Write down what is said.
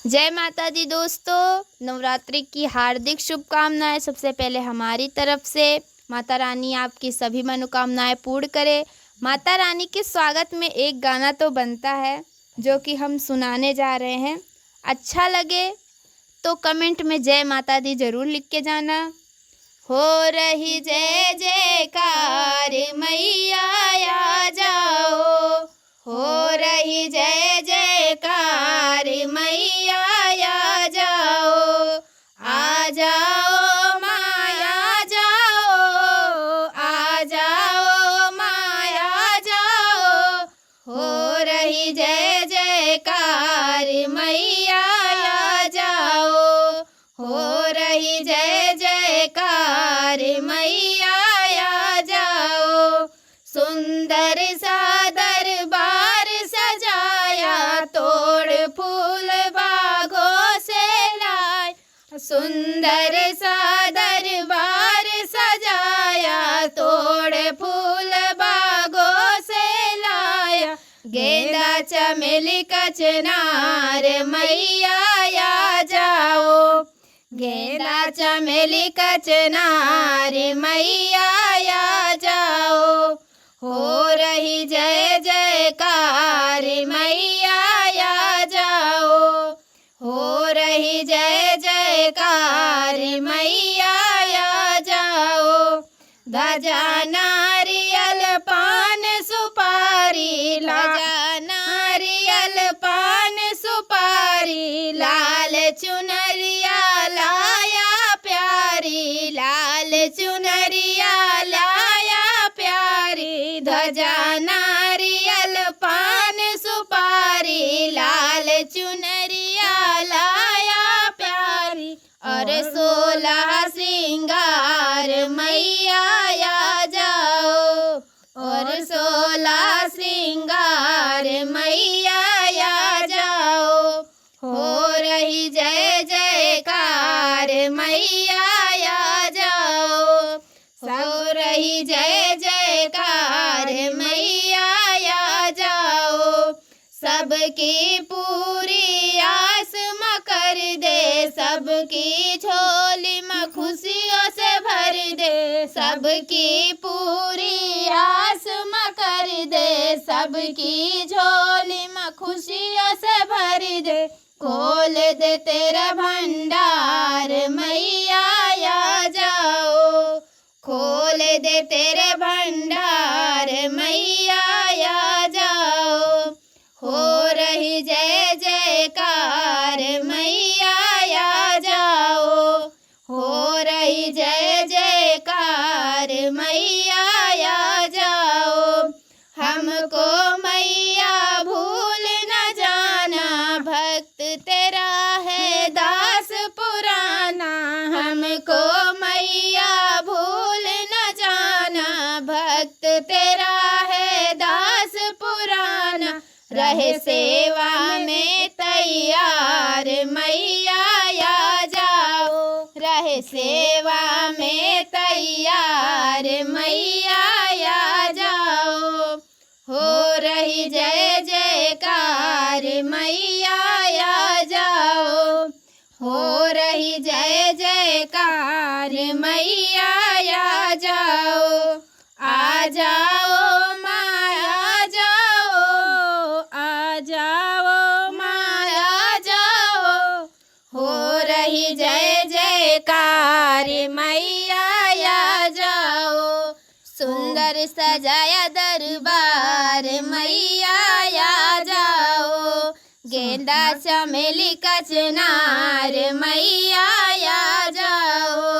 जय माता दी दोस्तों, नवरात्रि की हार्दिक शुभकामनाएं। सबसे पहले हमारी तरफ से माता रानी आपकी सभी मनोकामनाएं पूर्ण करे। माता रानी के स्वागत में एक गाना तो बनता है जो कि हम सुनाने जा रहे हैं। अच्छा लगे तो कमेंट में जय माता दी जरूर लिख के जाना। हो रही जय जयकार मैया आ जाओ, हो रही जय जयकार मैया आ जाओ, आ जाओ माया जाओ, आ जाओ माया जाओ, हो रही जय जयकार मैया आ जाओ, हो रही जय जयकार मैया आ जाओ। सुंदर सा दरबार सजाया, तोड़ फूल बागों से लाए। सुंदर सा दरबार सजाया, तोड़ फूल बागों से लाया। गेंदा चमेली कचनार मैया आ जाओ, गेंदा चमेली कचनार मैया आ जाओ, हो रही जय जयकार मैया आ जाओ, हो रही जय जयकार मैया आ जाओ। ध्वजा नारियल पान सुपारी, ध्वजा नारियल पान सुपारी, लाल चुनरिया लाया प्यारी, लाल चुनरिया लाया प्यारी। ध्वजा नारियल पान सुपारी, लाल चुनरिया लाया प्यारी। और 16 श्रृंगार मैया आ जाओ, और 16 श्रृंगार मैया आ जाओ, हो रही जय जयकार मैया आ जाओ, हो रही जय जयकार मैया आ जाओ। सबकी पूरी आस म कर दे, सबकी झोली में खुशियों से भर दे। सबकी पूरी आस म कर दे, सबकी झोली में खुशियों से भर दे। खोल दे तेरा भंडार मैया आ जाओ, खोल दे तेरे भंडार मैया आ जाओ, हो रही जय जयकार मैया आ जाओ, हो रही जय जयकार मैया आ जाओ। हमको मैया भूल न जाना, भक्त तेरा है दास पुराना। हमको मैया भूल न जाना, भक्त तेरा है दास पुराना। रहे सेवा में तैयार मैया आ जाओ, रहे सेवा में तैयार मैया आ जाओ, हो रही जय जयकार मैया आ जाओ, हो रही जय जयकार मैया आ जाओ। आ जाओ माया जाओ, आ जाओ माया जाओ, हो रही जय जयकार मैया आ जाओ। सुंदर सजाया दरबार मैया आ जाओ, गेंदा चमेली कचनार मैया आ जाओ,